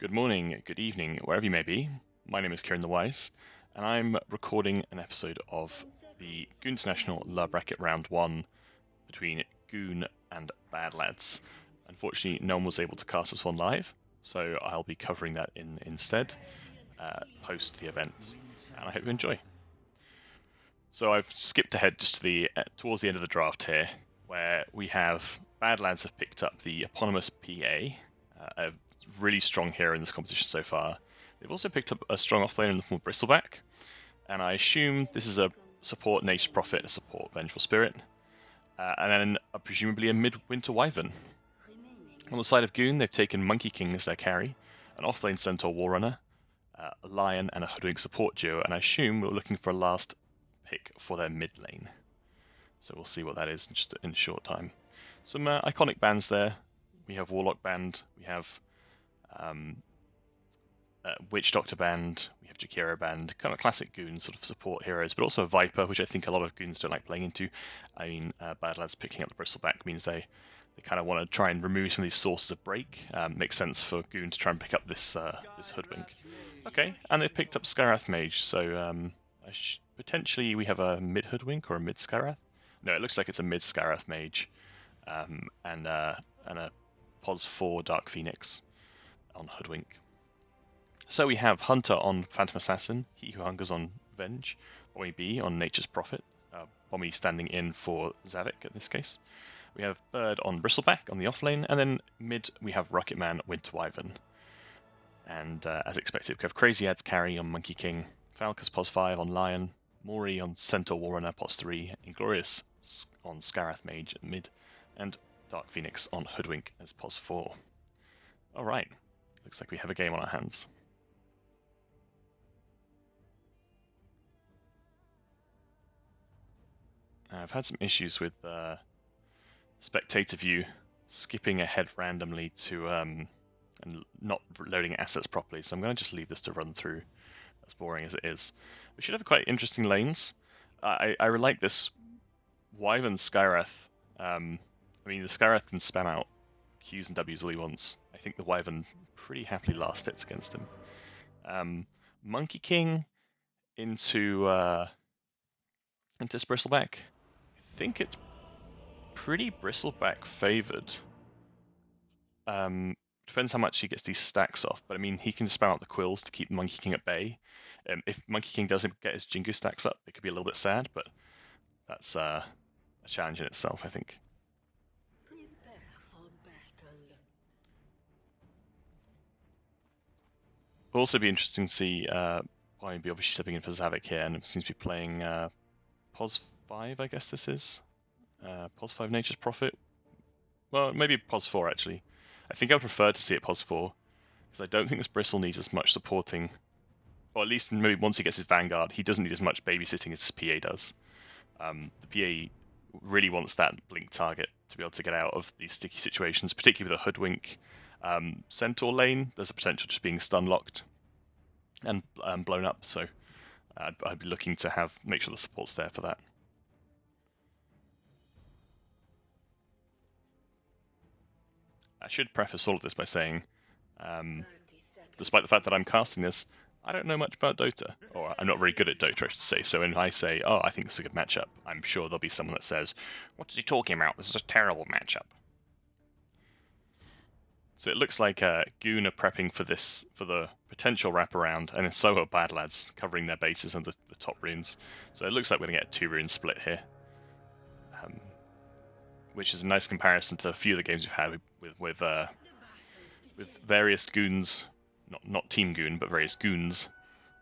Good morning, good evening, wherever you may be. My name is KierantheWise, and I'm recording an episode of the GUNE International La Bracket Round 1 between GUNE and Badlads. Unfortunately, no one was able to cast this one live, so I'll be covering that instead, post the event, and I hope you enjoy. So I've skipped ahead just to towards the end of the draft here, where we have Badlads have picked up the eponymous PA, a really strong hero in this competition so far. They've also picked up a strong offlaner in the form of Bristleback, and I assume this is a support Nature's Prophet, a support Vengeful Spirit, and then presumably a Midwinter Wyvern. On the side of GUNE, they've taken Monkey King as their carry, an offlane Centaur Warrunner, a Lion, and a Hoodwink support duo, and I assume we're looking for a last pick for their mid lane. So we'll see what that is just in a short time. Some iconic bands there. We have Warlock Band, we have Witch Doctor Band, we have Jakiro Band, kind of classic GUNE sort of support heroes, but also a Viper, which I think a lot of GUNEs don't like playing into. I mean, Badlads picking up the Bristleback means they kind of want to try and remove some of these sources of break. Makes sense for GUNE to try and pick up this Hoodwink. Okay, and they've picked up Skarath Mage, so potentially we have a mid Hoodwink or a mid Skarath. No, it looks like it's a mid Skarath Mage, and a Pos 4 Dark Phoenix on Hoodwink. So we have Hunter on Phantom Assassin, He Who Hungers on Venge, Bommy B on Nature's Prophet, Bommy standing in for Zavik in this case. We have Bird on Bristleback on the offlane, and then mid we have Rucketman, Winter Wyvern. And as expected, we have Crazyads carry on Monkey King, Falcus Pos 5 on Lion, Mori on Centaur Warrunner Pos 3, Inglorious on Skarath Mage at mid, and Dark Phoenix on Hoodwink as Pos 4. Alright, looks like we have a game on our hands. I've had some issues with spectator view skipping ahead randomly to and not loading assets properly, so I'm going to just leave this to run through, as boring as it is. We should have quite interesting lanes. I really like this Wyvern Skarath. I mean, the Skarath can spam out Qs and Ws all he wants. I think the Wyvern pretty happily last hits against him. Monkey King into Bristleback. I think it's pretty Bristleback favoured. Depends how much he gets these stacks off, but I mean, he can spam out the Quills to keep Monkey King at bay. If Monkey King doesn't get his Jingu stacks up, it could be a little bit sad, but that's a challenge in itself, I think. It'll also be interesting to see Bommy be obviously stepping in for Zavik here, and it seems to be playing Pos 5, I guess this is. Pos 5 Nature's Prophet. Well, maybe Pos 4 actually. I think I would prefer to see it Pos 4, because I don't think this Bristle needs as much supporting, or at least maybe once he gets his Vanguard, he doesn't need as much babysitting as his PA does. The PA really wants that blink target to be able to get out of these sticky situations, particularly with a Hoodwink Centaur lane. There's a potential just being stun locked and blown up, so I'd be looking to make sure the support's there for that. I should preface all of this by saying, despite the fact that I'm casting this, I don't know much about Dota, or I'm not very good at Dota, I should say. So when I say, oh, I think this is a good matchup, I'm sure there'll be someone that says, what is he talking about? This is a terrible matchup. So it looks like GUNE are prepping for the potential wraparound, and so are Badlads covering their bases on the top runes. So it looks like we're going to get a 2-rune split here, which is a nice comparison to a few of the games we've had with various GUNes, not Team GUNE, but various GUNes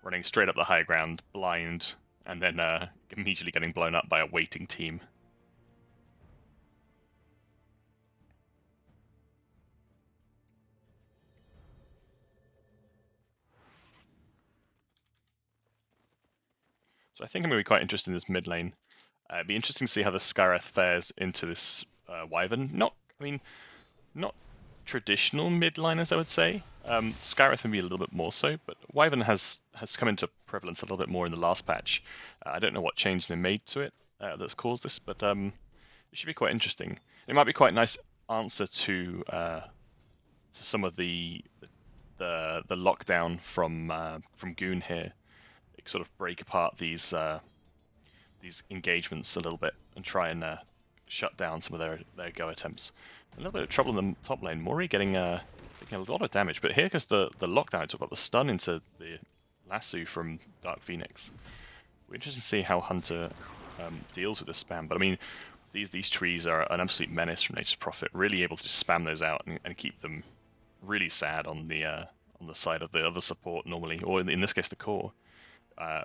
running straight up the high ground, blind, and then immediately getting blown up by a waiting team. So I think I'm going to be quite interested in this mid lane. It'd be interesting to see how the Skarath fares into this Wyvern. Not traditional mid laners, I would say. Skarath maybe a little bit more so, but Wyvern has come into prevalence a little bit more in the last patch. I don't know what change they made to it that's caused this, but it should be quite interesting. It might be quite a nice answer to some of the the lockdown from GUNE here, sort of break apart these engagements a little bit and try and shut down some of their go attempts. A little bit of trouble in the top lane. Mori getting a lot of damage, but here goes the lockdown. It took out the stun into the lasso from Dark Phoenix. We're interested to see how Hunter deals with the spam, but I mean, these trees are an absolute menace from Nature's Prophet. Really able to just spam those out and keep them really sad on the side of the other support normally, or in this case the core. I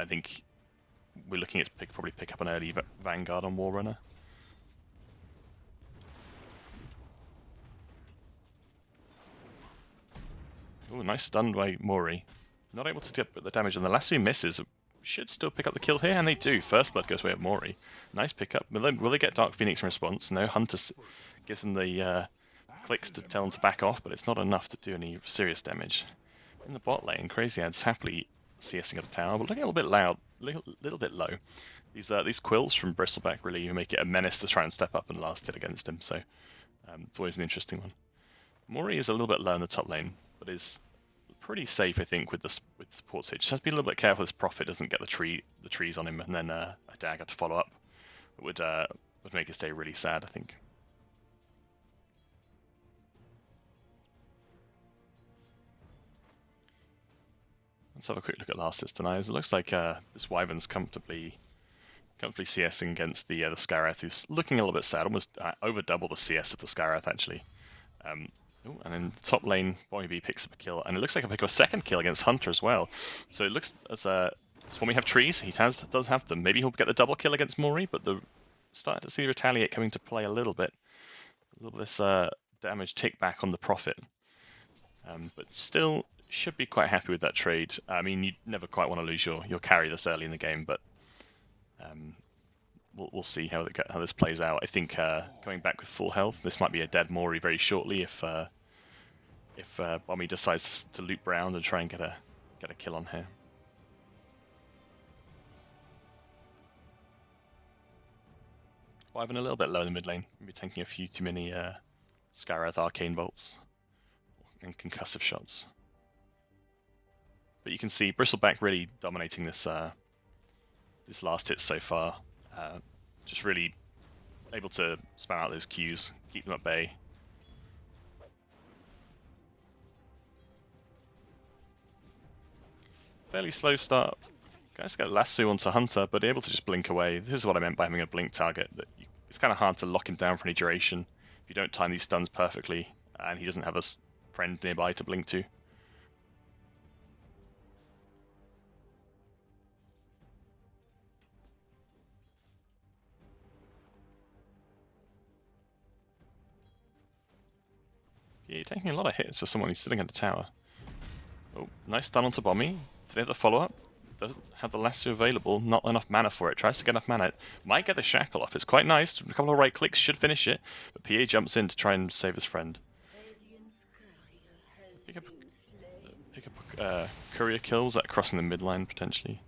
think we're looking at probably pick up an early Vanguard on Warrunner. Oh, nice stun by Mori. Not able to get the damage, and the lasso misses. Should still pick up the kill here, and they do. First blood goes away at Mori. Nice pickup. Will they get Dark Phoenix in response? No, Hunter gives them the clicks to tell them to back off, but it's not enough to do any serious damage. In the bot lane, Crazyads happily CSing at a tower, but looking a little bit loud, little bit low. These quills from Bristleback really make it a menace to try and step up and last hit against him, so it's always an interesting one. Mori is a little bit low in the top lane, but is pretty safe, I think, with support stage. Just has to be a little bit careful this Prophet doesn't get the trees on him, and then a dagger to follow up. It would make his day really sad, I think. Let's have a quick look at last hits deniers. It looks like this Wyvern's comfortably CSing against the Skarath, who's looking a little bit sad, almost over double the CS of the Skarath actually. And in the top lane, Bommy picks up a kill, and it looks like I pick up a second kill against Hunter as well. So it looks as when we have trees, he does have them. Maybe he'll get the double kill against Mori, but starting to see the Retaliate coming to play a little bit. A little bit of this damage tick back on the Prophet, but still should be quite happy with that trade. I mean, you never quite want to lose your carry this early in the game, but we'll see how this plays out. I think going back with full health, this might be a dead Mori very shortly if Bommy decides to loop round and try and get a kill on here. Wyvern a little bit low in the mid lane, maybe taking a few too many Skarath Arcane Bolts and concussive shots. But you can see Bristleback really dominating this last hit so far. Just really able to spam out those Qs, keep them at bay. Fairly slow start. Guys get lasso onto Hunter, but able to just blink away. This is what I meant by having a blink target. It's kind of hard to lock him down for any duration if you don't time these stuns perfectly, and he doesn't have a friend nearby to blink to. Yeah, you're taking a lot of hits for someone who's sitting at the tower. Oh, nice stun onto Bommy. Do they have the follow-up? Doesn't have the lasso available, not enough mana for it. Tries to get enough mana. Might get the shackle off. It's quite nice. A couple of right clicks should finish it. But PA jumps in to try and save his friend. Pick up courier kills at crossing the midline potentially.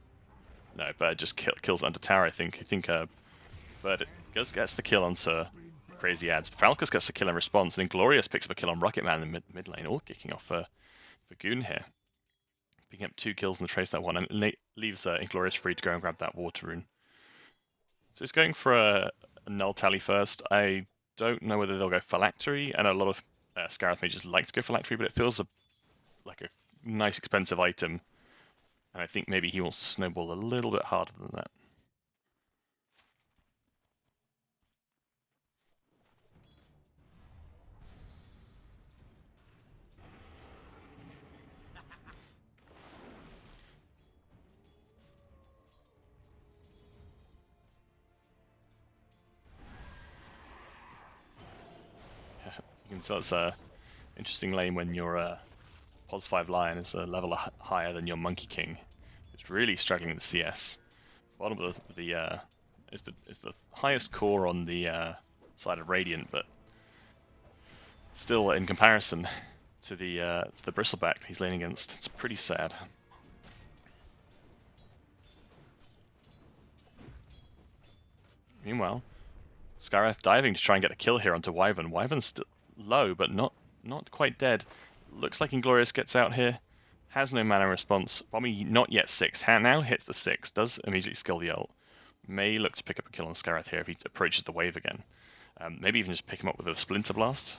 No, Bird just kills under tower. I think Bird gets the kill onto Crazyads. Falcus gets a kill in response, and Inglorious picks up a kill on Rucketman in the mid lane, all kicking off for GUNE here. Picking up 2 kills in the trace that one, and leaves Inglorious free to go and grab that water rune. So he's going for a null tally first. I don't know whether they'll go phylactery, and a lot of Skarath mages like to go phylactery, but it feels like a nice expensive item, and I think maybe he wants to snowball a little bit harder than that. You can tell it's an interesting lane when your Pos 5 Lion is a level higher than your Monkey King. It's really struggling with CS. Bottom of is the highest core on the side of Radiant, but still in comparison to the Bristleback he's laning against, it's pretty sad. Meanwhile, Skarath diving to try and get a kill here onto Wyvern. Wyvern's still low, but not quite dead. Looks like Inglorious gets out here. Has no mana response. Bommy not yet 6. Now hits the 6. Does immediately skill the ult. May look to pick up a kill on Scarrath here if he approaches the wave again. Maybe even just pick him up with a Splinter Blast.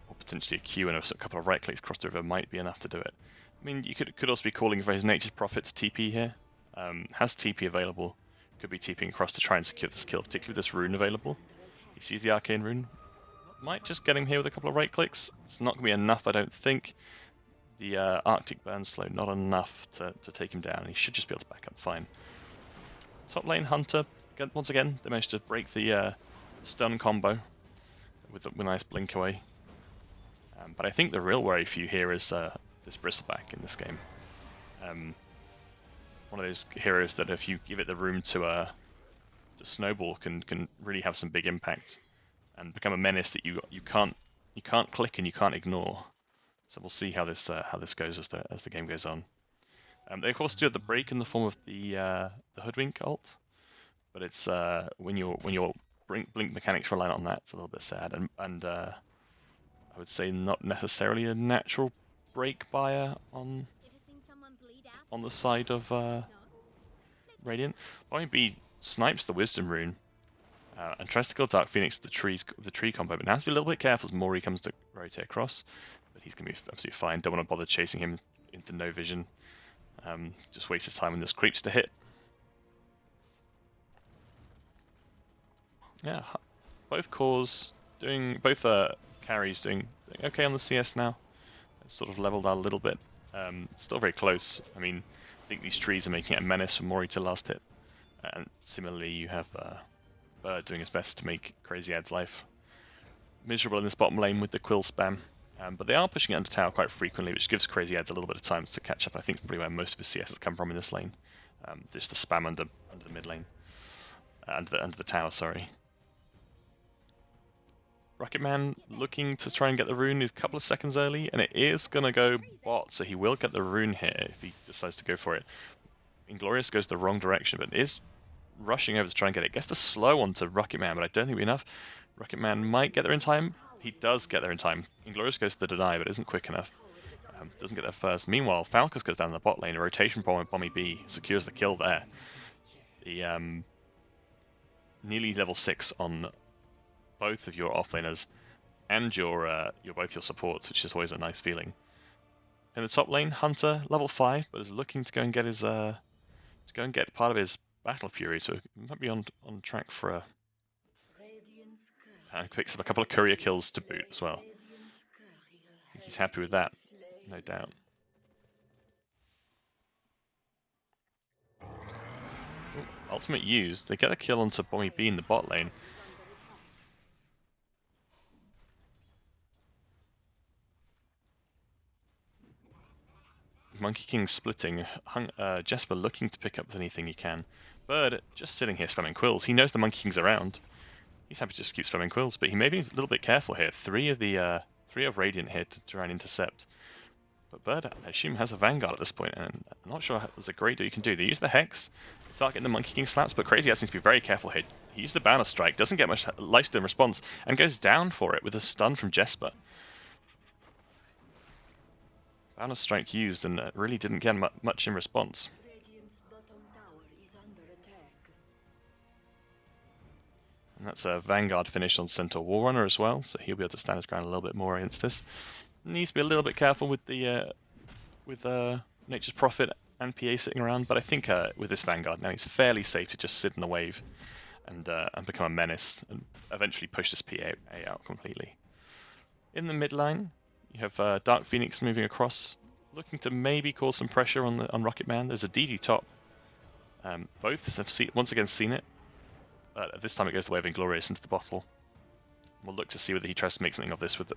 Or potentially a Q and a couple of right clicks across the river might be enough to do it. I mean, you could also be calling for his Nature's Prophet to TP here. Has TP available. Could be TPing across to try and secure this kill, particularly with this rune available. He sees the Arcane Rune. Might just get him here with a couple of right clicks. It's not going to be enough, I don't think. The Arctic Burn Slow, not enough to take him down. He should just be able to back up fine. Top lane, Hunter. Once again, they managed to break the stun combo with a nice blink away. But I think the real worry for you here is this Bristleback in this game. One of those heroes that if you give it the room to snowball can really have some big impact and become a menace that you can't click and you can't ignore. So we'll see how this goes as the game goes on. They of course do have the break in the form of the Hoodwink ult, but it's when your blink mechanics rely on that, it's a little bit sad, and I would say not necessarily a natural break buyer on the side of Radiant. Bommy B snipes the Wisdom rune and tries to kill Dark Phoenix with the tree combo, but now has to be a little bit careful as Mori comes to rotate across. But he's going to be absolutely fine. Don't want to bother chasing him into no vision. Just waste his time when there's creeps to hit. Yeah, both cores both carries doing okay on the CS now. It's sort of leveled out a little bit. Still very close. I mean, I think these trees are making it a menace for Mori to last hit. And similarly, you have Bird doing his best to make Crazyads' life miserable in this bottom lane with the Quill spam. But they are pushing it under tower quite frequently, which gives Crazyads a little bit of time to catch up. I think probably where most of his CS has come from in this lane. Just the spam under the mid lane. Under the tower, sorry. Rucketman looking to try and get the rune is a couple of seconds early, and it is going to go bot, so he will get the rune here if he decides to go for it. Inglorious goes the wrong direction, but is rushing over to try and get it. Gets the slow onto Rucketman, but I don't think it'll be enough. Rucketman might get there in time. He does get there in time. Inglorious goes to the deny, but isn't quick enough. Doesn't get there first. Meanwhile, Falcus goes down the bot lane. A rotation bomb with Bommy B secures the kill there. The nearly level 6 on both of your offlaners and your both your supports, which is always a nice feeling. In the top lane, Hunter level 5, but is looking to go and get his part of his Battle Fury, so he might be on track for a. And picks up a couple of courier kills to boot as well. I think he's happy with that, no doubt. Ooh, ultimate used. They get a kill onto Bommy B in the bot lane. Monkey King splitting. Jesper looking to pick up anything he can. Bird just sitting here spamming quills. He knows the Monkey King's around. He's happy to just keep spamming quills, but he may be a little bit careful here. Three of Radiant here to try and intercept. But Bird, I assume, has a Vanguard at this point, and I'm not sure there's a great deal you can do. They use the Hex, they start getting the Monkey King slaps, but Crazyads needs to be very careful here. He used the Banner Strike, doesn't get much lifesteal response, and goes down for it with a stun from Jesper. Banner Strike used, and really didn't get much in response. And that's a Vanguard finish on Centaur Warrunner as well, so he'll be able to stand his ground a little bit more against this. Needs to be a little bit careful with the Nature's Prophet and PA sitting around, but I think with this Vanguard now he's fairly safe to just sit in the wave and become a menace and eventually push this PA out completely. In the mid line, you have Dark Phoenix moving across, looking to maybe cause some pressure on Rucketman. There's a DD top. Both have once again seen it. This time it goes the way of Inglorious into the bottle. We'll look to see whether he tries to make something of this with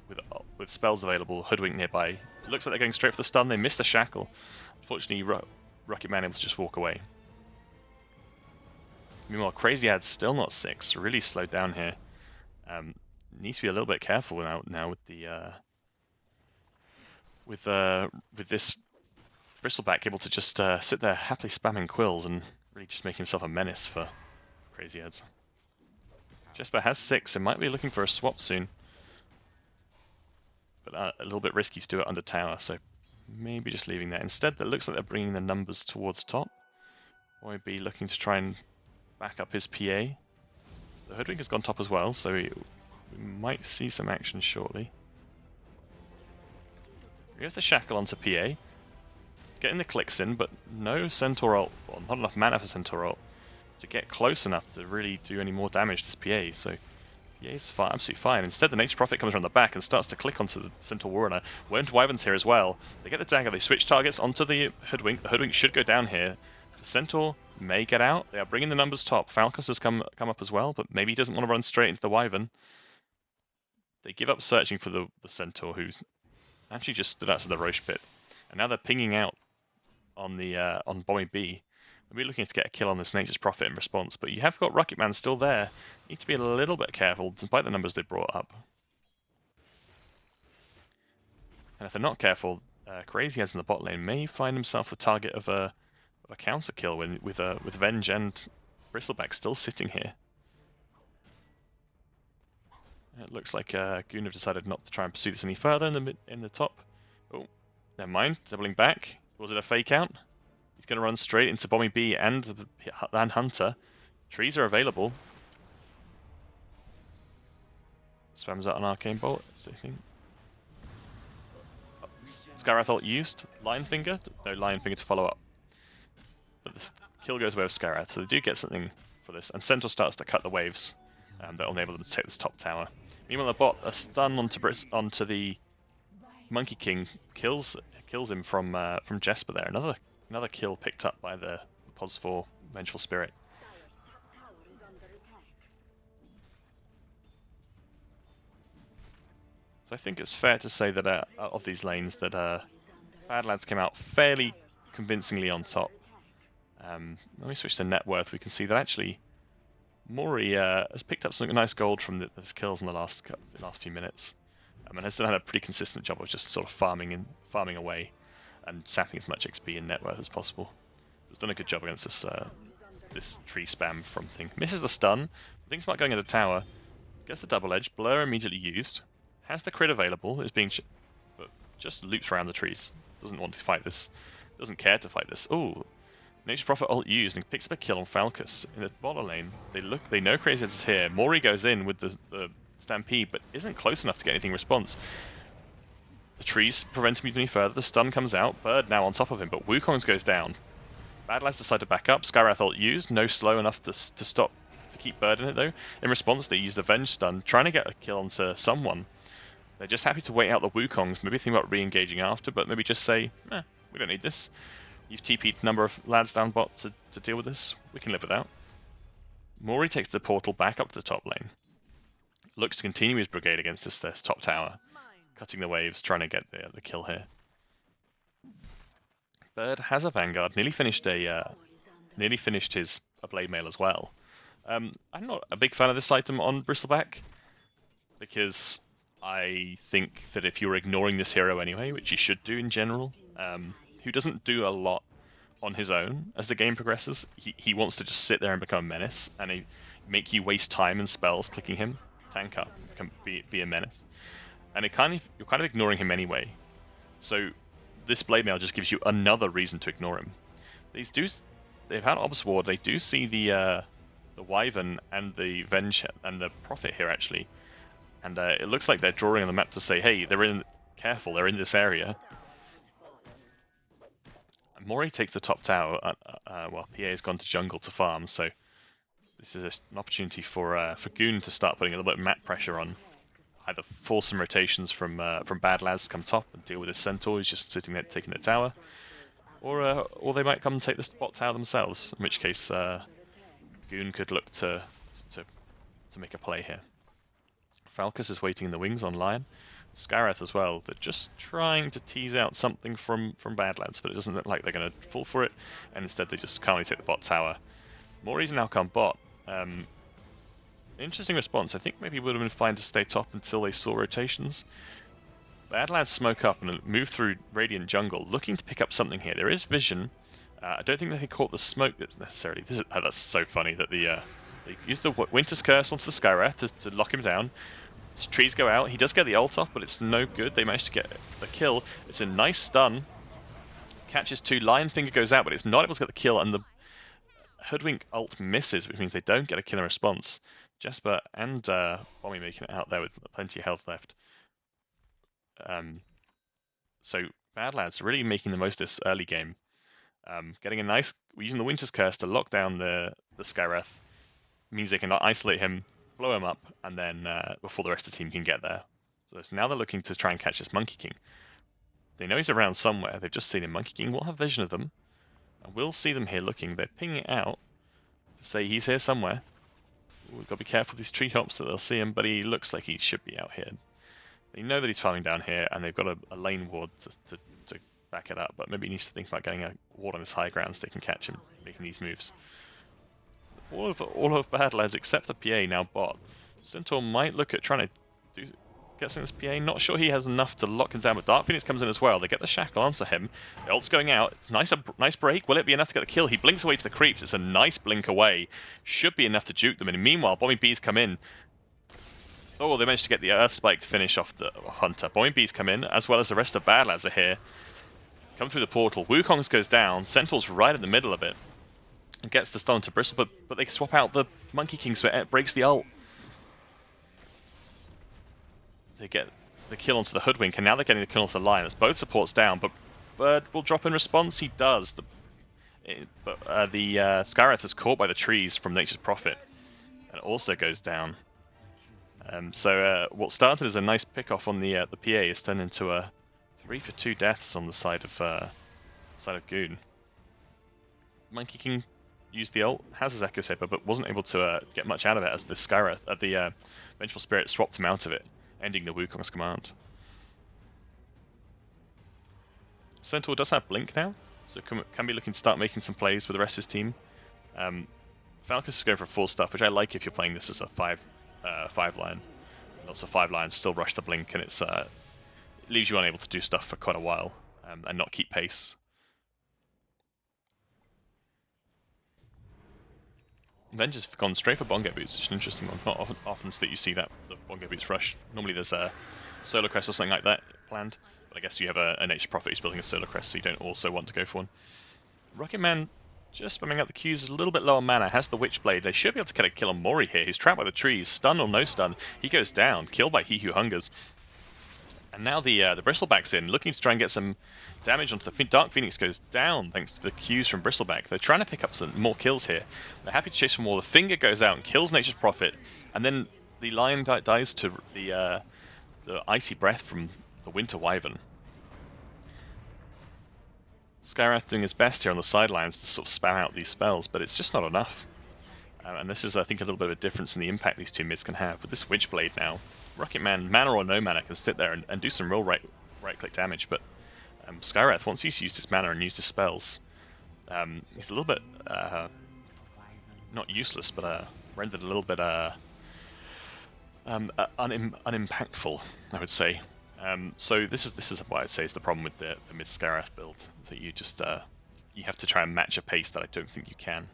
spells available, Hoodwink nearby. It looks like they're going straight for the stun. They miss the shackle. Unfortunately, Rucketman able to just walk away. Meanwhile, Crazyads still not 6. Really slowed down here. Needs to be a little bit careful now with the with this Bristleback able to just sit there happily spamming quills and really just make himself a menace for Crazyads. Jesper has 6 and might be looking for a swap soon. but a little bit risky to do it under tower, so maybe just leaving that. Instead, it looks like they're bringing the numbers towards top. Bommy B looking to try and back up his PA. The Hoodwink has gone top as well, so we might see some action shortly. He has the Shackle onto PA. Getting the clicks in, but no Centaur ult, well, not enough mana for Centaur ult to get close enough to really do any more damage to this PA, so PA is absolutely fine. Instead, the Nature's Prophet comes around the back and starts to click onto the Centaur Warrunner. Went Wyverns here as well. They get the dagger, they switch targets onto the Hoodwink. The Hoodwink should go down here. The Centaur may get out. They are bringing the numbers top. Falcus has come up as well, but maybe he doesn't want to run straight into the Wyvern. They give up searching for the Centaur, who's actually just stood outside the Roche pit. And now they're pinging out on the on Bommy B. We're looking to get a kill on this Nature's Prophet in response, but you have got Rucketman still there. Need to be a little bit careful, despite the numbers they brought up. And if they're not careful, Crazyads in the bot lane may find himself the target of a counter kill with Venge and Bristleback still sitting here. It looks like GUNE have decided not to try and pursue this any further in the top. Oh, never mind. Doubling back. Was it a fake out? He's going to run straight into Bommy B and Hunter. Trees are available. Spams out an Arcane Bolt. Skywrath ult used. Lion Finger? No Lion Finger to follow up. But the kill goes away with Skywrath, so they do get something for this. And Centaur starts to cut the waves. That will enable them to take this top tower. Meanwhile, the bot, a stun onto the Monkey King kills him from Jesper there. Another kill picked up by the Pos 4 Vengeful Spirit. So I think it's fair to say that of these lanes that Badlads came out fairly convincingly on top. When we switch to net worth, we can see that actually Mori has picked up some nice gold from his kills in the last few minutes, and has done a pretty consistent job of just sort of farming away and sapping as much XP and net worth as possible. So he's done a good job against this tree spam from thing. Misses the stun, thinks about going into tower, gets the double edge, blur immediately used, has the crit available, but just loops around the trees. Doesn't want to fight this, doesn't care to fight this. Ooh. Nature's Prophet ult used and picks up a kill on Falcus in the bottom lane. They know Crazyads is here. Mori goes in with the Stampede, but isn't close enough to get anything response. The trees prevent him any further. The stun comes out. Bird now on top of him, but Wukong's goes down. Badlads decide to back up. Skywrath ult used. No slow enough to keep Bird in it though. In response, they use the Venge stun, trying to get a kill onto someone. They're just happy to wait out the Wukongs. Maybe think about re-engaging after, but maybe just say, we don't need this. You've TP'd a number of lads down bot to deal with this. We can live without. Mori takes the portal back up to the top lane. Looks to continue his brigade against this top tower. Cutting the waves, trying to get the kill here. Bird has a Vanguard. Nearly finished his Blade Mail as well. I'm not a big fan of this item on Bristleback, because I think that if you're ignoring this hero anyway, which you should do in general, who doesn't do a lot on his own as the game progresses. He wants to just sit there and become a menace, and make you waste time and spells clicking him. Tank up, be a menace. And you're kind of ignoring him anyway. So this Blade Mail just gives you another reason to ignore him. They've had Obs Ward, they do see the Wyvern and the Venge and the Prophet here actually. And it looks like they're drawing on the map to say, hey, they're in this area. Mori takes the top tower, while PA has gone to jungle to farm, so this is an opportunity for GUNE to start putting a little bit of map pressure on. Either force some rotations from Badlads to come top and deal with this Centaur who's just sitting there taking the tower, or they might come and take the bot tower themselves, in which case GUNE could look to make a play here. Falcus is waiting in the wings on Lion. Skywrath as well, they're just trying to tease out something from Badlads, but it doesn't look like they're going to fall for it, and instead they just calmly take the bot tower. Mori's now come bot. Interesting response. I think maybe it would have been fine to stay top until they saw rotations. Badlads smoke up and move through Radiant Jungle, looking to pick up something here. There is vision. I don't think they caught the smoke necessarily. That's so funny that they used the Winter's Curse onto the Skywrath to lock him down. So trees go out. He does get the ult off, but it's no good. They managed to get the kill. It's a nice stun. Catches 2. Lion Finger goes out, but it's not able to get the kill, and the Hoodwink ult misses, which means they don't get a kill in response. Jesper and Bommy making it out there with plenty of health left. So Badlads really making the most of this early game. Getting a nice, using the Winter's Curse to lock down the Skywrath means they can isolate him, blow him up, and then before the rest of the team can get there. So now they're looking to try and catch this Monkey King. They know he's around somewhere. They've just seen him. Monkey King will have vision of them, and we'll see them here looking. They're pinging it out to say he's here somewhere. We've got to be careful with these tree hops that they'll see him, but he looks like he should be out here. They know that he's farming down here, and they've got a lane ward to back it up, but maybe he needs to think about getting a ward on this high ground so they can catch him making these moves. All of Badlads except the PA now bot. Centaur might look at trying to get some of this PA. Not sure he has enough to lock him down, but Dark Phoenix comes in as well. They get the shackle onto him. The ult's going out. It's nice break. Will it be enough to get the kill? He blinks away to the creeps. It's a nice blink away. Should be enough to juke them. And meanwhile, Bommy Bees come in. Oh, they managed to get the Earth Spike to finish off the Hunter. Bommy Bees come in, as well as the rest of Badlads are here. Come through the portal. Wukong's goes down. Centaur's right in the middle of it. And gets the stun to Bristle, but they swap out the Monkey King so it breaks the ult. They get the kill onto the Hoodwink, and now they're getting the kill onto the Lion. That's both supports down, but Bird will drop in response. He does. But the Skywrath is caught by the trees from Nature's Prophet, and also goes down. So what started as a nice pick-off on the PA is turned into a 3-for-2 deaths on the side of GUNE. Monkey King used the ult, has his Echo Saber, but wasn't able to get much out of it as the Skywrath, the Vengeful Spirit swapped him out of it, ending the Wukong's command. Centaur does have Blink now, so can be looking to start making some plays with the rest of his team. Falcus is going for 4 stuff, which I like if you're playing this as a 5 line. And also 5 lines still rush the Blink, and it leaves you unable to do stuff for quite a while and not keep pace. Venge's gone straight for Bongo Boots, which is an interesting one. Not often that you see that the Bongo Boots rush. Normally there's a Solar Crest or something like that planned, but I guess you have a Nature's Prophet who's building a Solar Crest, so you don't also want to go for one. Rucketman just spamming out the Qs, a little bit lower mana, has the Witchblade. They should be able to get a kill on Mori here, who's trapped by the trees. Stun or no stun, he goes down, killed by He Who Hungers. And now the Bristleback's in, looking to try and get some damage onto the Dark Phoenix. Goes down thanks to the Qs from Bristleback. They're trying to pick up some more kills here. They're happy to chase for more. The Finger goes out and kills Nature's Prophet, and then the Lion dies to the Icy Breath from the Winter Wyvern. Skywrath doing his best here on the sidelines to sort of spam out these spells, but it's just not enough. And this is, I think, a little bit of a difference in the impact these two mids can have. With this Witchblade now, Rucketman, mana or no mana, can sit there and do some real right-click damage, but Skywrath, once he's used his mana and used his spells, he's a little bit, not useless, but rendered a little bit unimpactful, I would say. So this is what I'd say is the problem with the mid Skywrath build, that you just you have to try and match a pace that I don't think you can.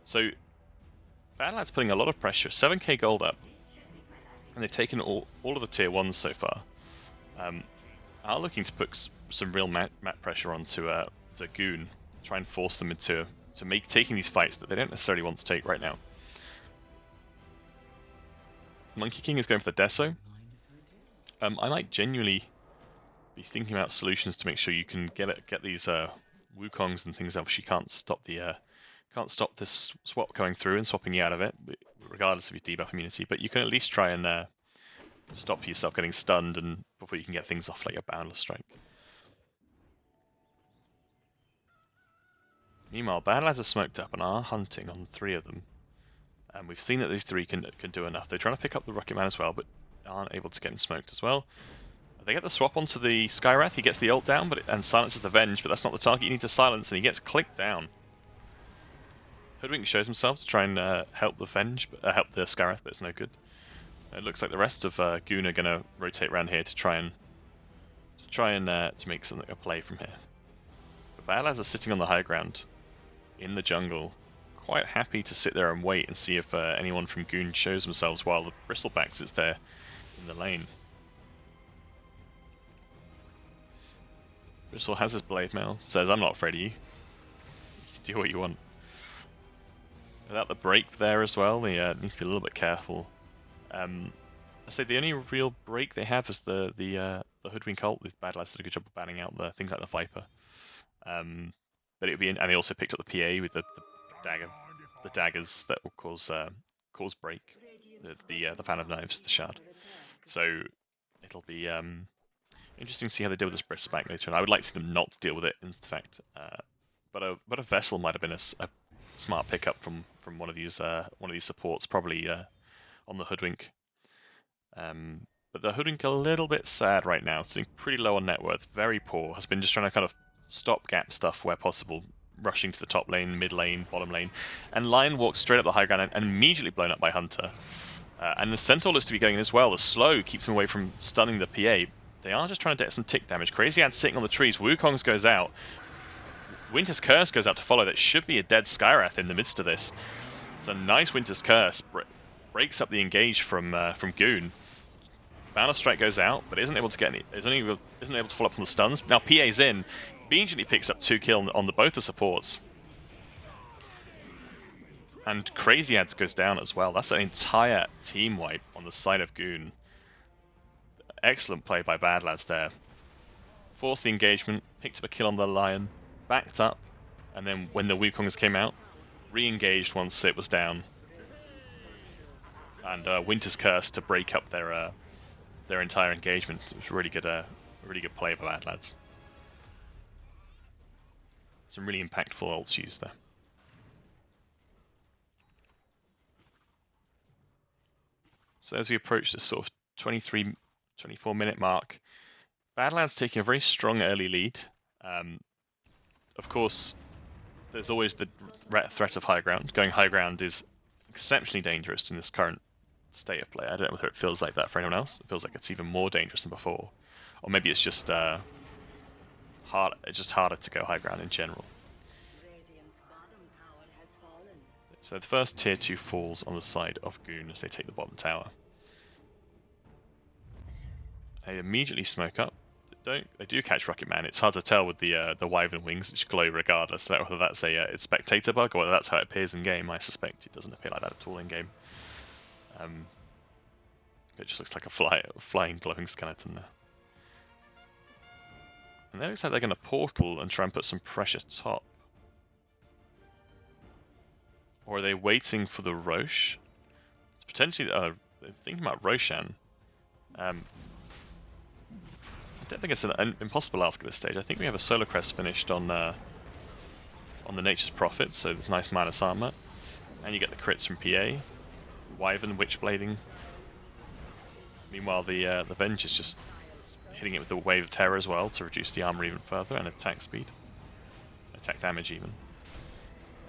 So Badlads putting a lot of pressure, 7k gold up, and they've taken all of the tier 1s so far. Are looking to put some real map pressure onto the GUNE, try and force them into taking these fights that they don't necessarily want to take right now. Monkey King is going for the Deso. I might genuinely be thinking about solutions to make sure you can get these Wukongs and things off. You can't stop this swap going through and swapping you out of it, regardless of your debuff immunity. But you can at least try and stop yourself getting stunned and before you can get things off like your Boundless Strike. Meanwhile, Badlads are smoked up and are hunting on 3 of them. And we've seen that these 3 can do enough. They're trying to pick up the Rucketman as well, but aren't able to get him smoked as well. They get the swap onto the Skywrath. He gets the ult down and silences the Venge, but that's not the target you need to silence, and he gets clicked down. Hoodwink shows himself to try and help the Venge, help the Skywrath, but it's no good. It looks like the rest of GUNE are going to rotate around here to try and to make something a play from here. But Badlads are sitting on the high ground in the jungle, quite happy to sit there and wait and see if anyone from GUNE shows themselves while the Bristleback sits there in the lane. Bristle has his blade mail, says I'm not afraid of you. You can do what you want. Without the break there as well, they need to be a little bit careful. I say the only real break they have is the Hoodwink ult. With Badlads did a good job of banning out the things like the Viper. But it would be, and they also picked up the PA with the daggers that will cause break. The fan of knives, the shard. So it'll be interesting to see how they deal with this bristleback later. And I would like to see them not deal with it. In fact, but a vessel might have been a smart pickup from one of these supports, probably on the Hoodwink. But the Hoodwink a little bit sad right now, sitting pretty low on net worth, very poor. Has been just trying to kind of stopgap stuff where possible, rushing to the top lane, mid lane, bottom lane, and Lion walks straight up the high ground and immediately blown up by Hunter. And the Centaur looks to be going in as well. The slow keeps him away from stunning the PA. They are just trying to get some tick damage. Crazyads sitting on the trees. Wukong's goes out. Winter's Curse goes out to follow. That should be a dead Skywrath in the midst of this. So nice Winter's Curse breaks up the engage from GUNE. Bound Strike goes out, but isn't able to get any. Isn't able to follow up from the stuns. Now PA's in. Immediately picks up 2 kills on both the supports. And Crazyads goes down as well. That's an entire team wipe on the side of GUNE. Excellent play by Badlads there. Forced the engagement, picked up a kill on the Lion, backed up, and then when the Wukongs came out, re-engaged once it was down. And Winter's Curse to break up their entire engagement. It was really good play by Badlads. Some really impactful ults used there. So as we approach this sort of 23, 24 minute mark, Badlads taking a very strong early lead. Of course, there's always the threat of high ground. Going high ground is exceptionally dangerous in this current state of play. I don't know whether it feels like that for anyone else. It feels like it's even more dangerous than before. Or maybe it's just harder to go high ground in general. So the first tier 2 falls on the side of GUNE as they take the bottom tower. They immediately smoke up. They do catch Rucketman. It's hard to tell with the Wyvern wings, which glow regardless. Whether that's a spectator bug or whether that's how it appears in game. I suspect it doesn't appear like that at all in game. It just looks like a flying glowing skeleton there. And it looks like they're going to portal and try and put some pressure top. Or are they waiting for the Roche? It's potentially they're thinking about Roshan. I don't think it's an impossible ask at this stage. I think we have a Solar Crest finished on the Nature's Prophet, so there's nice minus armor. And you get the crits from PA. Wyvern Witchblading. Meanwhile, the Venge is just hitting it with the Wave of Terror as well to reduce the armor even further and attack speed. Attack damage even.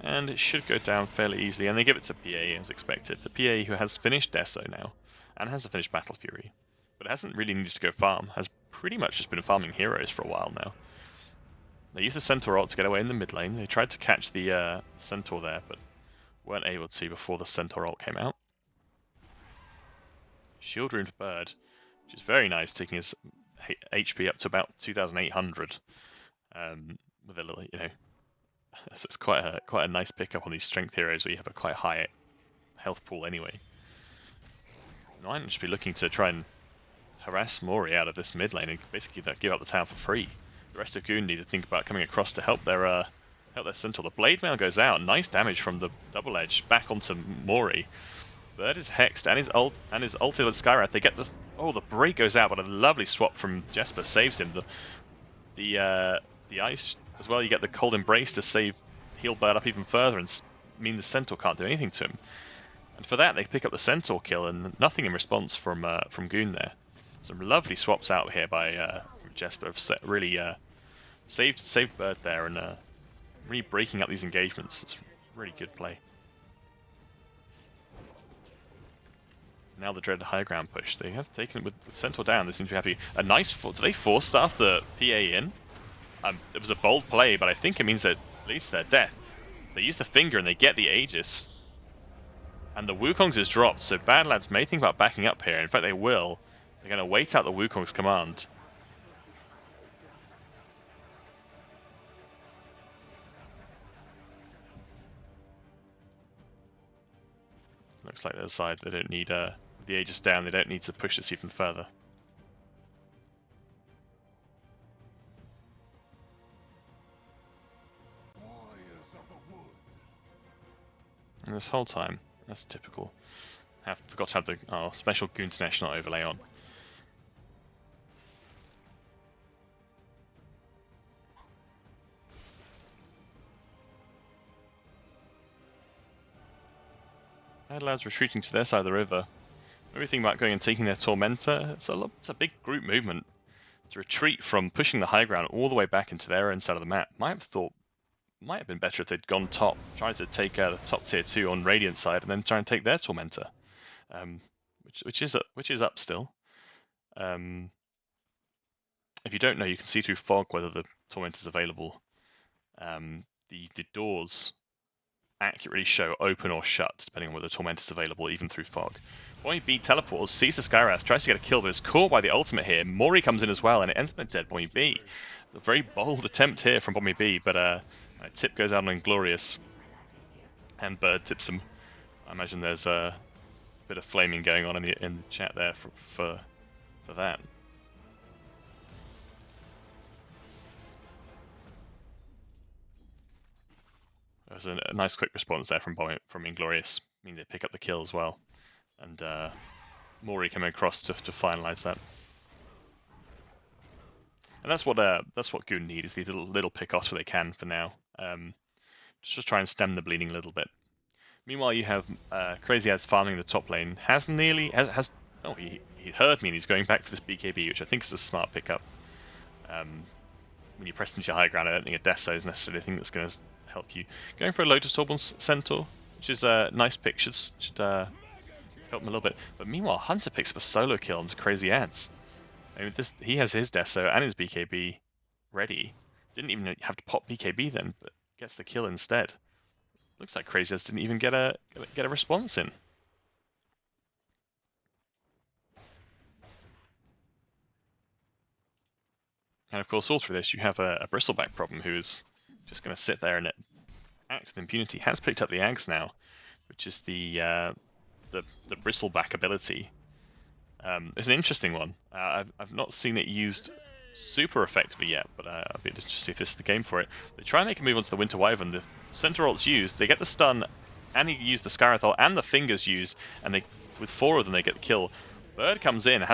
And it should go down fairly easily, and they give it to PA as expected. The PA who has finished Deso now, and has a finished Battle Fury, but hasn't really needed to go farm, has pretty much just been farming heroes for a while now. They used the Centaur ult to get away in the mid lane. They tried to catch the Centaur there, but weren't able to before the Centaur ult came out. Shield Rune for Bird, which is very nice, taking his HP up to about 2,800 with a little, so it's quite a nice pickup on these strength heroes where you have a quite high health pool anyway. Might just be looking to try and harass Mori out of this mid lane and basically give up the town for free. The rest of GUNE need to think about coming across to help their Centaur. The Blade Mail goes out, nice damage from the double edge back onto Mori. Bird is hexed and his ulted with Skywrath. They get the break goes out, but a lovely swap from Jesper saves him. The ice as well. You get the Cold Embrace to heal Bird up even further and mean the Centaur can't do anything to him. And for that, they pick up the Centaur kill and nothing in response from GUNE there. Some lovely swaps out here by Jesper. Really saved Bird there and really breaking up these engagements. It's really good play. Now the dreaded high ground push. They have taken it with Centaur down. They seem to be happy. A nice. Do they force staff the PA in? It was a bold play, but I think it means that at least their death. They use the finger and they get the Aegis. And the Wukongs is dropped, so Badlads may think about backing up here. In fact, they will. They're going to wait out the Wukong's command. Looks like the other side, they don't need, the Aegis down, they don't need to push this even further. And this whole time, that's typical. Forgot to have the special GUNE International overlay on. Badlads retreating to their side of the river. Everything about going and taking their Tormentor. It's a big group movement to retreat from pushing the high ground all the way back into their own side of the map. Might have been better if they'd gone top, tried to take the top tier 2 on Radiant side, and then try and take their Tormentor, which is up still. If you don't know, you can see through fog whether the Tormentor's available. The doors accurately show open or shut, depending on whether the Tormentor's available, even through fog. Bommy B teleports, sees the Skywrath, tries to get a kill, but is caught by the ultimate here. Mori comes in as well, and it ends up a dead Bommy B. A very bold attempt here from Bommy B, but tip goes out on Inglorious, and Bird tips him. I imagine there's a bit of flaming going on in the chat there for that. There's a nice quick response there from Inglorious. I mean, they pick up the kill as well, and Mori coming across to finalize that. And that's what GUNE need, is these little pickoffs where they can for now. Just try and stem the bleeding a little bit. Meanwhile, you have Crazyads farming the top lane. He heard me and he's going back for this BKB, which I think is a smart pickup. When you press into your high ground, I don't think a Deso is necessarily a thing that's going to help you. Going for a Lotus Orb on Centaur, which is a nice pick, should help him a little bit. But meanwhile, Hunter picks up a solo kill onto Crazyads. I mean, he has his Deso and his BKB ready. Didn't even have to pop BKB then, but gets the kill instead. Looks like Crazyads didn't even get a response in. And of course, all through this, you have a Bristleback problem who is just going to sit there and act with impunity. Has picked up the Ags now, which is the Bristleback ability. It's an interesting one. I've not seen it used super effectively yet, but I'll be interested to see if this is the game for it. They try and make a move onto the Winter Wyvern. The Centaur ult's used, they get the stun, and he used the Skywrath ult, and the fingers used, and with 4 of them they get the kill. Bird comes in,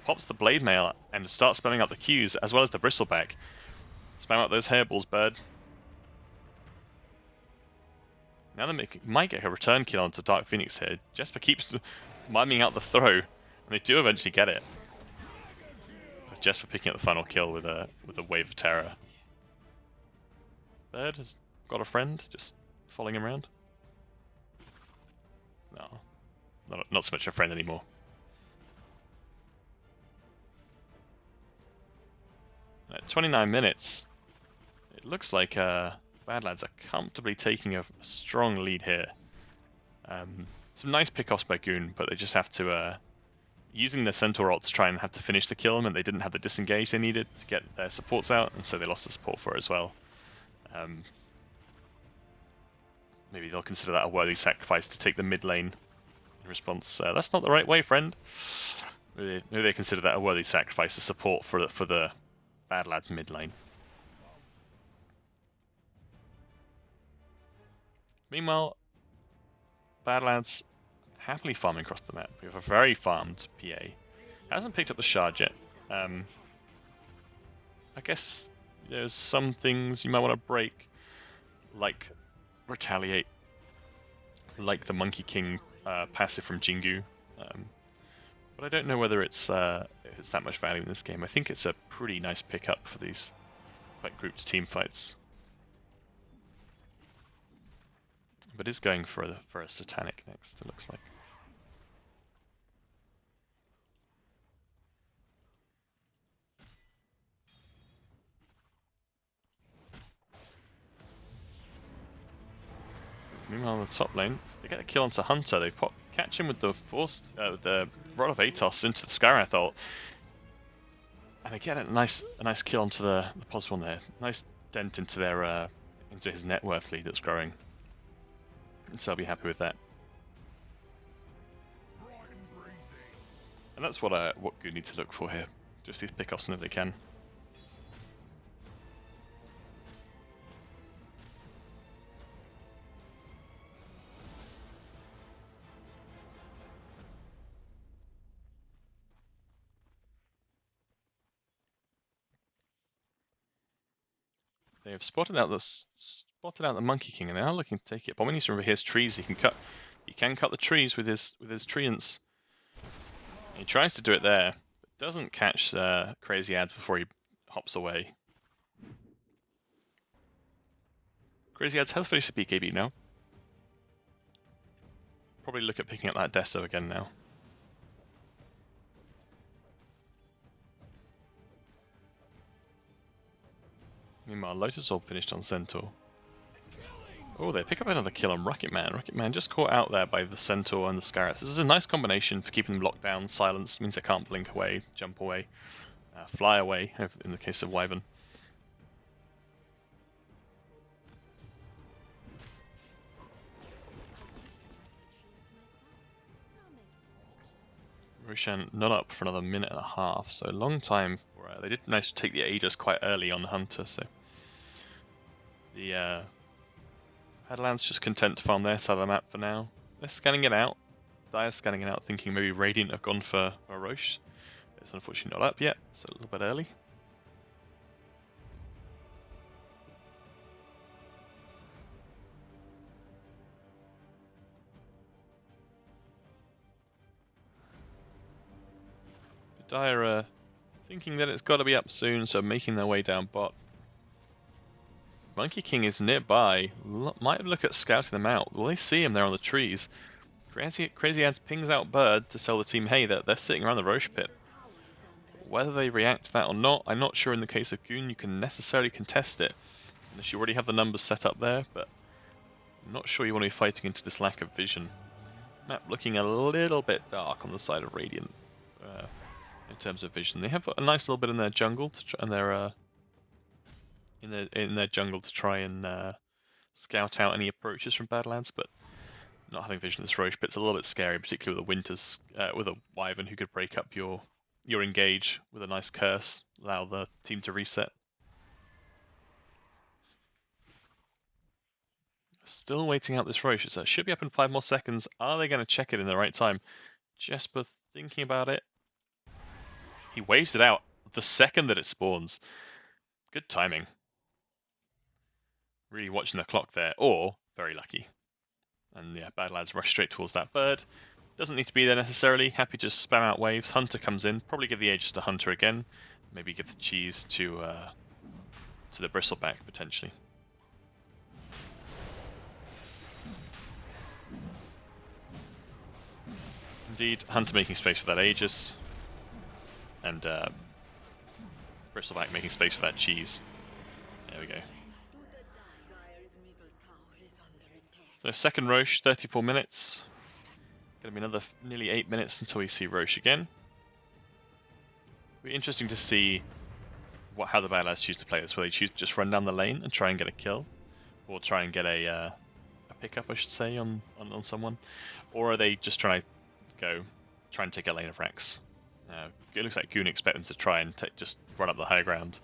pops the Blade Mail, and starts spamming out the Qs, as well as the Bristleback. Spam out those hairballs, Bird. Now they might get a return kill onto Dark Phoenix here. Jesper keeps miming out the throw, and they do eventually get it. With Jesper picking up the final kill with a Wave of Terror. Bird has got a friend, just following him around. No, not so much a friend anymore. At 29 minutes, it looks like Badlads are comfortably taking a strong lead here. Some nice pickoffs by GUNE, but they just have to, using their Centaur ult to try and have to finish the kill, and they didn't have the disengage they needed to get their supports out, and so they lost the support for it as well. Maybe they'll consider that a worthy sacrifice to take the mid lane in response. That's not the right way, friend. Maybe they consider that a worthy sacrifice to support for the Badlads mid lane. Meanwhile, Badlads happily farming across the map. We have a very farmed PA. Hasn't picked up the shard yet. I guess there's some things you might want to break, like Retaliate, like the Monkey King passive from Jingu. But I don't know whether it's that much value in this game. I think it's a pretty nice pickup for these quite grouped team fights. But is going for a Satanic next, it looks like. Meanwhile, on the top lane, they get a kill onto Hunter. They catch him with the force, the Rod of Atos into the Skywrath ult. And again, a nice kill onto the pos one there. Nice dent into their into his net worth lead that's growing. So I'll be happy with that. And that's what GUNE need to look for here. Just these pickoffs if they can. They have spotted out the Monkey King, and they are looking to take it. Bommy needs to remember he has trees. He can cut the trees with his treants. He tries to do it there, but doesn't catch Crazyads before he hops away. Crazyads has finished the BKB now. Probably look at picking up that Deso again now. Meanwhile, Lotus Orb finished on Centaur. Oh, they pick up another kill on Rucketman. Rucketman just caught out there by the Centaur and the Skywrath. This is a nice combination for keeping them locked down. Silence means they can't blink away, jump away, fly away, in the case of Wyvern. Roshan not up for another minute and a half, so a long time for they did manage to take the Aegis quite early on the Hunter, so the Badlads just content to farm their side of the map for now. They're scanning it out. Dire's scanning it out, thinking maybe Radiant have gone for a Roche. It's unfortunately not up yet, so a little bit early. Dire thinking that it's got to be up soon, so making their way down bot. Monkey King is nearby. Might look at scouting them out. Will they see him there on the trees? Crazyads pings out Bird to tell the team, hey, they're sitting around the Roche pit. Whether they react to that or not, I'm not sure in the case of GUNE you can necessarily contest it. Unless you already have the numbers set up there, but I'm not sure you want to be fighting into this lack of vision. Map looking a little bit dark on the side of Radiant in terms of vision. They have a nice little bit in their jungle to try, and in their jungle to try and scout out any approaches from Badlands, but not having vision of this Roche pit's a little bit scary, particularly with a Winters, with a Wyvern who could break up your engage with a nice curse, allow the team to reset. Still waiting out this Roche, so it should be up in 5 more seconds. Are they going to check it in the right time? Jesper thinking about it. He waves it out the second that it spawns. Good timing. Really watching the clock there, or very lucky. And yeah, Badlads rush straight towards that Bird. Doesn't need to be there necessarily. Happy to just spam out waves. Hunter comes in. Probably give the Aegis to Hunter again. Maybe give the cheese to the Bristleback potentially. Indeed, Hunter making space for that Aegis. And Bristleback making space for that cheese. There we go. So second Roche, 34 minutes. Going to be another nearly 8 minutes until we see Roche again. It'll be interesting to see how the Badlads choose to play this. Will they choose to just run down the lane and try and get a kill? Or try and get a pickup, I should say, on someone? Or are they just trying to try and take a lane of Rex? It looks like GUNE expect them to try and just run up the high ground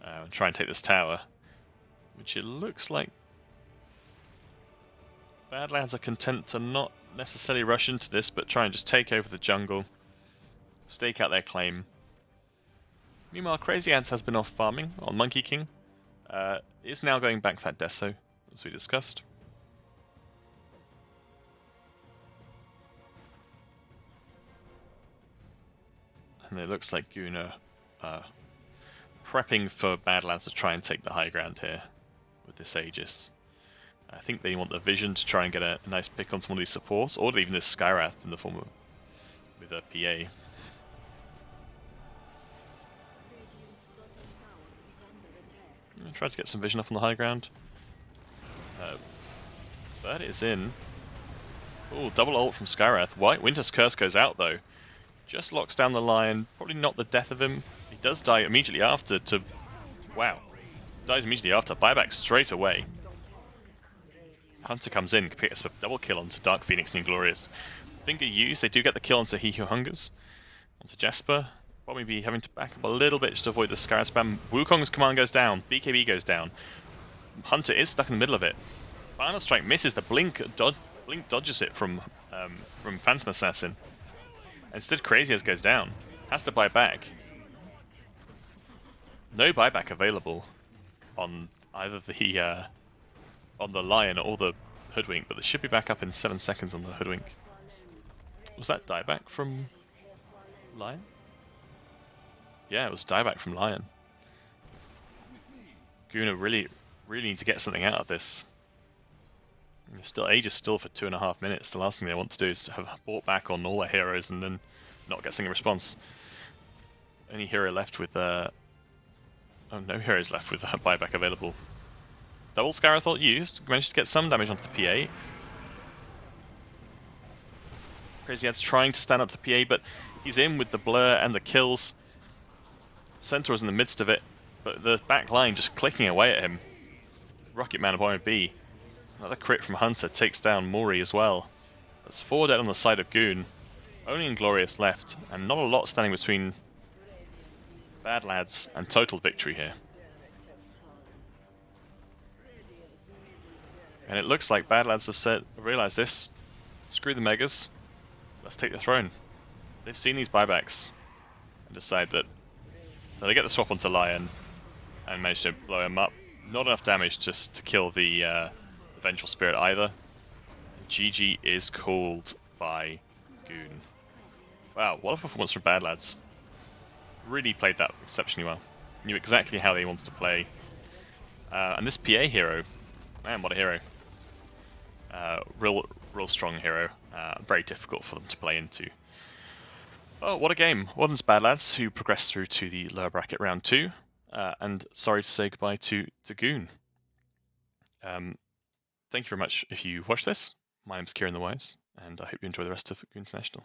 and try and take this tower, which it looks like Badlands are content to not necessarily rush into this, but try and just take over the jungle, stake out their claim. Meanwhile, Crazyads has been off farming on Monkey King. Is now going back for that Deso, as we discussed. And it looks like GUNE are prepping for Badlands to try and take the high ground here with this Aegis. I think they want the vision to try and get a nice pick on some of these supports, or even this Skywrath in the form of with a PA. Try to get some vision up on the high ground. Bird is in. Oh, double ult from Skywrath. White Winter's Curse goes out though. Just locks down the Lion. Probably not the death of him. He does die immediately after to... Wow. Dies immediately after. Buyback straight away. Hunter comes in, gets a double kill onto Dark Phoenix and Inglorious. Finger used, they do get the kill onto He Who Hungers. Onto Jasper. Bommy be having to back up a little bit just to avoid the Scarab spam. Wukong's command goes down. BKB goes down. Hunter is stuck in the middle of it. Final Strike misses. The Blink dodges it from Phantom Assassin. Instead, Crazyads goes down. Has to buy back. No buyback available on either the on the Lion or the Hoodwink, but they should be back up in 7 seconds on the Hoodwink. Was that dieback from Lion? Yeah, it was dieback from Lion. GUNE really need to get something out of this. Age is still for 2.5 minutes. The last thing they want to do is to have bought back on all their heroes and then not get a response. Only hero left with oh, no heroes left with buyback available. Double Scarab ult used, managed to get some damage onto the PA. Crazyads trying to stand up to the PA, but he's in with the blur and the kills. Centaur's in the midst of it, but the back line just clicking away at him. Rucketman of OMB. Another crit from Hunter takes down Mori as well. That's 4 dead on the side of GUNE. Only Inglorious left, and not a lot standing between Badlads and total victory here. And it looks like Badlads have realized this. Screw the Megas. Let's take the throne. They've seen these buybacks and decide that they get the swap onto Lion and manage to blow him up. Not enough damage just to kill the Vengeful Spirit either. GG is called by GUNE. Wow, what a performance from Badlads. Really played that exceptionally well. Knew exactly how they wanted to play. And this PA hero, man, what a hero. Real strong hero. Very difficult for them to play into. Oh, what a game. Well done, Badlads, who progressed through to the lower bracket round 2. And sorry to say goodbye to GUNE. Thank you very much if you watched this. My name's KierantheWise, and I hope you enjoy the rest of GUNE International.